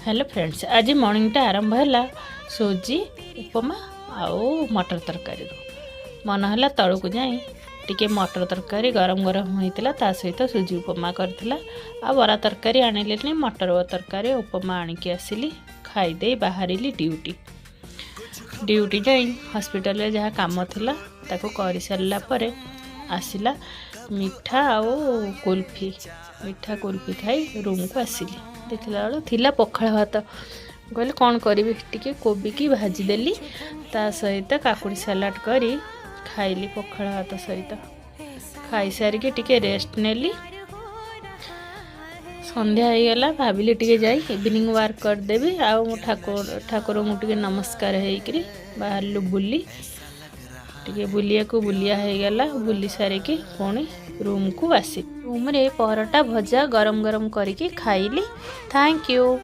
Hello friends, आज morning आरंभ है सूजी उपमा आउ मटर तरकारी। मन है तलू को जाई टिके मटर तरकारी गरम गरम होता ता सहित सूजी उपमा करथिला। आ बरा तरकारी आनिले मटर तरकारी उपमा आनिकी आसिली खाईदे बाहरी ड्यूटी जाई हॉस्पिटल रे जहाँ काम थिला ताको करि सारला परे आसिला मिठा आउ मिठा कुल्फी खाई रूम को आसिली। देखला बेलू थिला पखाड़ भात कहले कौन करी टिके कोबी की भाजीदेली ता सहित काकुड़ी सलाड करी खाइली पखाड़ भात सहित। खाई सारिके टिके रेस्ट नेली। संध्या हो गला भाविली टिके जाई इवनिंग वार्क करदेवी। आउ ठाकुर टिके नमस्कार होइकरी बाहरलु बुली टिके बुलिया हो गला। बुली सारिके पुणी रूम को आसी रूम रे परोटा भजा गरम गरम करके खाइली। Thank you.